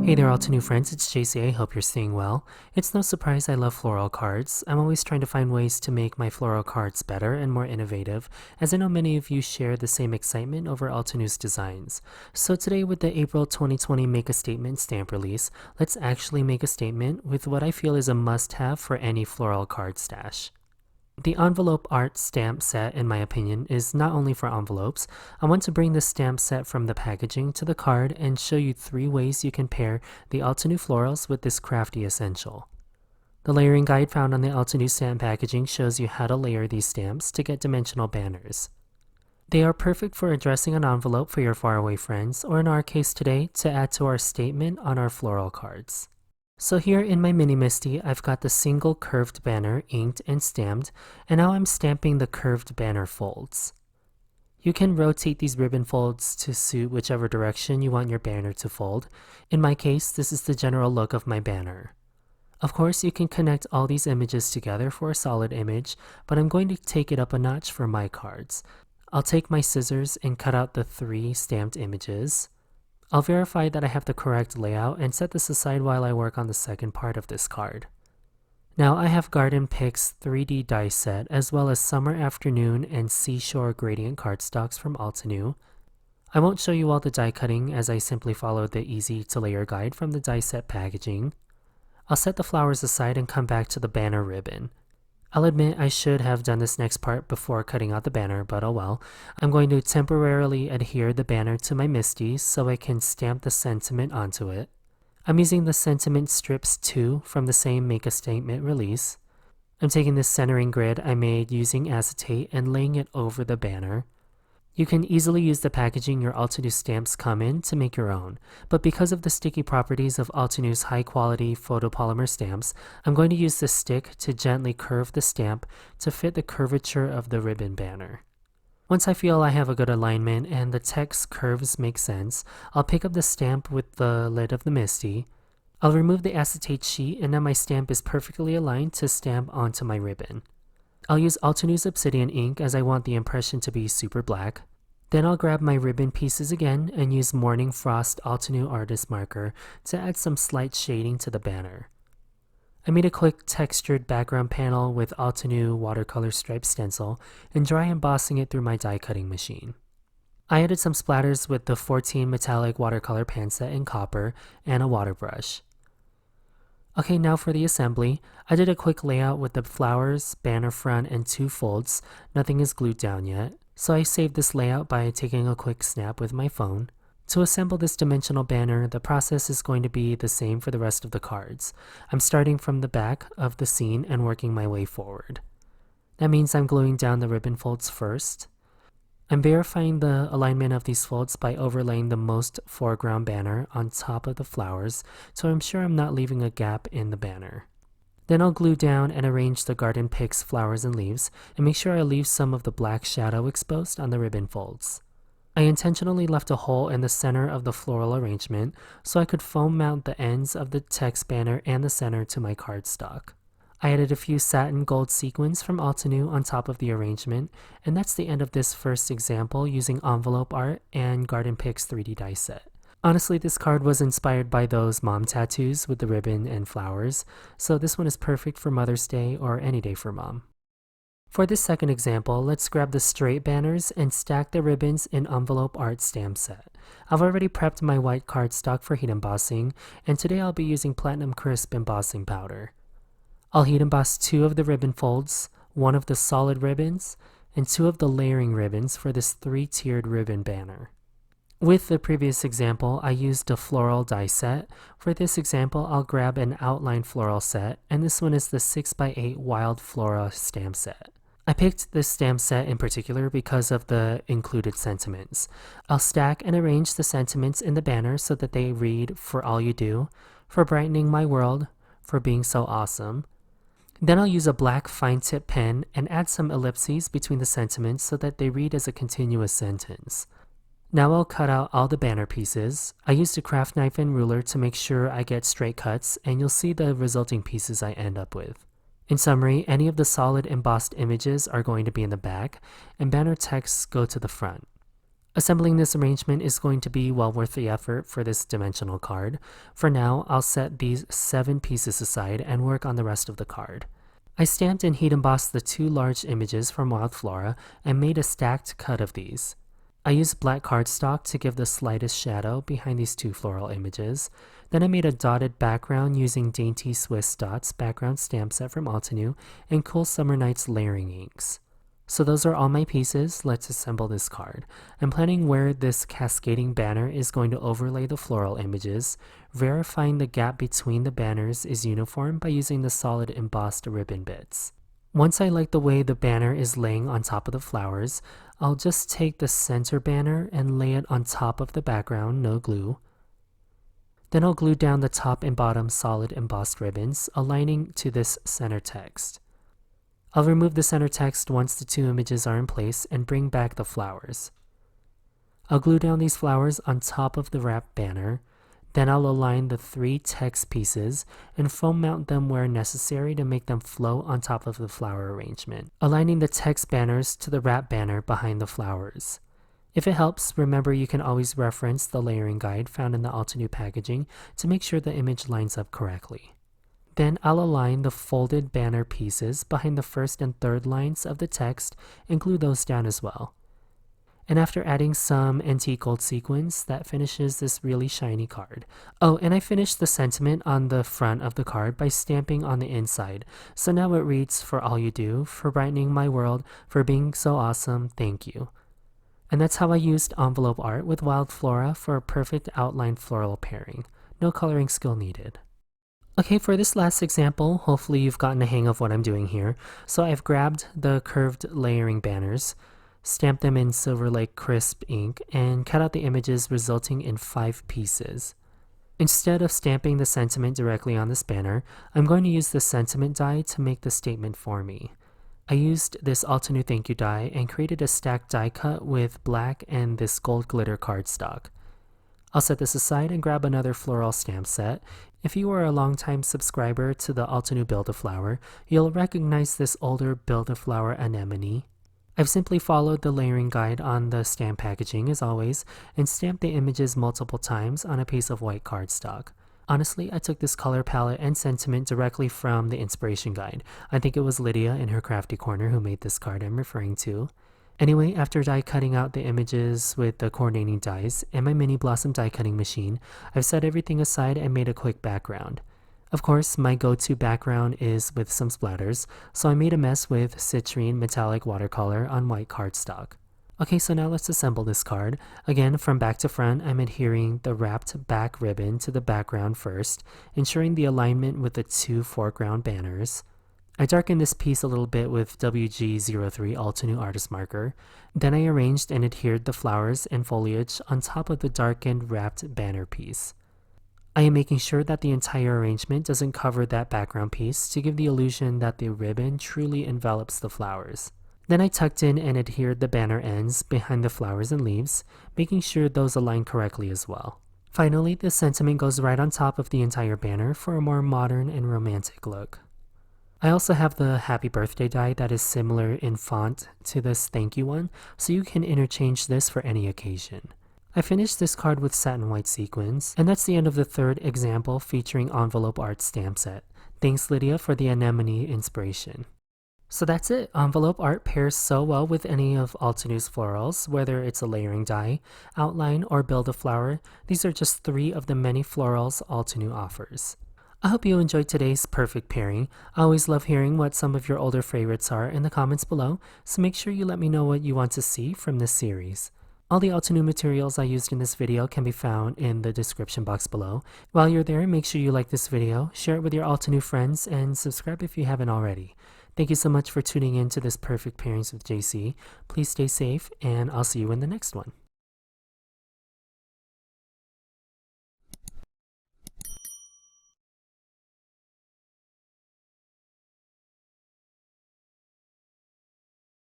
Hey there, Altenew friends, it's Jaycee. I hope you're staying well. It's no surprise I love floral cards. I'm always trying to find ways to make my floral cards better and more innovative, as I know many of you share the same excitement over Altenew's designs. So today with the April 2020 Make a Statement stamp release, let's actually make a statement with what I feel is a must-have for any floral card stash. The envelope art stamp set, in my opinion, is not only for envelopes. I want to bring the stamp set from the packaging to the card and show you 3 ways you can pair the Altenew florals with this crafty essential. The layering guide found on the Altenew stamp packaging shows you how to layer these stamps to get dimensional banners. They are perfect for addressing an envelope for your faraway friends, or in our case today, to add to our statement on our floral cards. So here in my mini MISTI, I've got the single curved banner inked and stamped, and now I'm stamping the curved banner folds. You can rotate these ribbon folds to suit whichever direction you want your banner to fold. In my case, this is the general look of my banner. Of course, you can connect all these images together for a solid image, but I'm going to take it up a notch for my cards. I'll take my scissors and cut out the 3 stamped images. I'll verify that I have the correct layout and set this aside while I work on the second part of this card. Now I have Garden Picks 3D dice set as well as Summer Afternoon and Seashore Gradient cardstocks from Altenew. I won't show you all the die cutting as I simply followed the easy to layer guide from the die set packaging. I'll set the flowers aside and come back to the banner ribbon. I'll admit I should have done this next part before cutting out the banner, but oh well. I'm going to temporarily adhere the banner to my MISTI so I can stamp the sentiment onto it. I'm using the sentiment strips 2 from the same Make a Statement release. I'm taking this centering grid I made using acetate and laying it over the banner. You can easily use the packaging your Altenew stamps come in to make your own, but because of the sticky properties of Altenew's high-quality photopolymer stamps, I'm going to use this stick to gently curve the stamp to fit the curvature of the ribbon banner. Once I feel I have a good alignment and the text curves make sense, I'll pick up the stamp with the lid of the MISTI. I'll remove the acetate sheet and now my stamp is perfectly aligned to stamp onto my ribbon. I'll use Altenew's Obsidian ink as I want the impression to be super black. Then I'll grab my ribbon pieces again and use Morning Frost Altenew Artist Marker to add some slight shading to the banner. I made a quick textured background panel with Altenew Watercolor Stripe Stencil and dry embossing it through my die cutting machine. I added some splatters with the 14 metallic watercolor pan set in copper and a water brush. Okay, now for the assembly. I did a quick layout with the flowers, banner front, and 2 folds. Nothing is glued down yet, so I saved this layout by taking a quick snap with my phone. To assemble this dimensional banner, the process is going to be the same for the rest of the cards. I'm starting from the back of the scene and working my way forward. That means I'm gluing down the ribbon folds first. I'm verifying the alignment of these folds by overlaying the most foreground banner on top of the flowers, so I'm sure I'm not leaving a gap in the banner. Then I'll glue down and arrange the Garden Picks flowers and leaves, and make sure I leave some of the black shadow exposed on the ribbon folds. I intentionally left a hole in the center of the floral arrangement so I could foam mount the ends of the text banner and the center to my cardstock. I added a few satin gold sequins from Altenew on top of the arrangement, and that's the end of this first example using envelope art and Garden Picks 3D die set. Honestly, this card was inspired by those mom tattoos with the ribbon and flowers, so this one is perfect for Mother's Day or any day for mom. For this second example, let's grab the straight banners and stack the ribbons in envelope art stamp set. I've already prepped my white cardstock for heat embossing, and today I'll be using Platinum Crisp embossing powder. I'll heat emboss 2 of the ribbon folds, 1 of the solid ribbons, and 2 of the layering ribbons for this 3-tiered ribbon banner. With the previous example, I used a floral die set. For this example, I'll grab an outline floral set, and this one is the 6x8 Wild Flora stamp set. I picked this stamp set in particular because of the included sentiments. I'll stack and arrange the sentiments in the banner so that they read, "For all you do," "For brightening my world," "For being so awesome." Then I'll use a black fine tip pen and add some ellipses between the sentiments so that they read as a continuous sentence. Now I'll cut out all the banner pieces. I used a craft knife and ruler to make sure I get straight cuts, and you'll see the resulting pieces I end up with. In summary, any of the solid embossed images are going to be in the back, and banner texts go to the front. Assembling this arrangement is going to be well worth the effort for this dimensional card. For now, I'll set these 7 pieces aside and work on the rest of the card. I stamped and heat embossed the 2 large images from Wild Flora and made a stacked cut of these. I used black cardstock to give the slightest shadow behind these 2 floral images. Then I made a dotted background using Dainty Swiss Dots background stamp set from Altenew and Cool Summer Nights layering inks. So those are all my pieces. Let's assemble this card. I'm planning where this cascading banner is going to overlay the floral images, verifying the gap between the banners is uniform by using the solid embossed ribbon bits. Once I like the way the banner is laying on top of the flowers, I'll just take the center banner and lay it on top of the background, no glue. Then I'll glue down the top and bottom solid embossed ribbons, aligning to this center text. I'll remove the center text once the 2 images are in place and bring back the flowers. I'll glue down these flowers on top of the wrap banner. Then I'll align the 3 text pieces and foam mount them where necessary to make them float on top of the flower arrangement, aligning the text banners to the wrap banner behind the flowers. If it helps, remember you can always reference the layering guide found in the Altenew packaging to make sure the image lines up correctly. Then I'll align the folded banner pieces behind the first and third lines of the text and glue those down as well. And after adding some antique gold sequins, that finishes this really shiny card. Oh, and I finished the sentiment on the front of the card by stamping on the inside. So now it reads, "For all you do, for brightening my world, for being so awesome, thank you." And that's how I used envelope art with Wild Flora for a perfect outline floral pairing. No coloring skill needed. Okay, for this last example, hopefully you've gotten a hang of what I'm doing here. So I've grabbed the curved layering banners, stamped them in Silver Lake crisp ink, and cut out the images resulting in 5 pieces. Instead of stamping the sentiment directly on this banner, I'm going to use the sentiment die to make the statement for me. I used this Altenew thank you die and created a stacked die cut with black and this gold glitter cardstock. I'll set this aside and grab another floral stamp set. If you are a longtime subscriber to the Altenew Build-A-Flower, you'll recognize this older Build-A-Flower Anemone. I've simply followed the layering guide on the stamp packaging as always and stamped the images multiple times on a piece of white cardstock. Honestly, I took this color palette and sentiment directly from the inspiration guide. I think it was Lydia in her crafty corner who made this card I'm referring to. Anyway, after die cutting out the images with the coordinating dies and my mini blossom die cutting machine, I've set everything aside and made a quick background. Of course, my go-to background is with some splatters, so I made a mess with citrine metallic watercolor on white cardstock. Okay, so now let's assemble this card. Again, from back to front, I'm adhering the wrapped back ribbon to the background first, ensuring the alignment with the 2 foreground banners. I darkened this piece a little bit with WG03 Altenew Artist Marker. Then I arranged and adhered the flowers and foliage on top of the darkened wrapped banner piece. I am making sure that the entire arrangement doesn't cover that background piece to give the illusion that the ribbon truly envelops the flowers. Then I tucked in and adhered the banner ends behind the flowers and leaves, making sure those align correctly as well. Finally, the sentiment goes right on top of the entire banner for a more modern and romantic look. I also have the happy birthday die that is similar in font to this thank you one, so you can interchange this for any occasion. I finished this card with satin white sequins, and that's the end of the 3rd example featuring envelope art stamp set. Thanks Lydia for the anemone inspiration. So that's it. Envelope art pairs so well with any of Altenew's florals, whether it's a layering die, outline, or Build-A-Flower. These are just 3 of the many florals Altenew offers. I hope you enjoyed today's perfect pairing. I always love hearing what some of your older favorites are in the comments below, so make sure you let me know what you want to see from this series. All the Altenew materials I used in this video can be found in the description box below. While you're there, make sure you like this video, share it with your Altenew friends, and subscribe if you haven't already. Thank you so much for tuning in to this perfect pairings with Jaycee. Please stay safe, and I'll see you in the next one.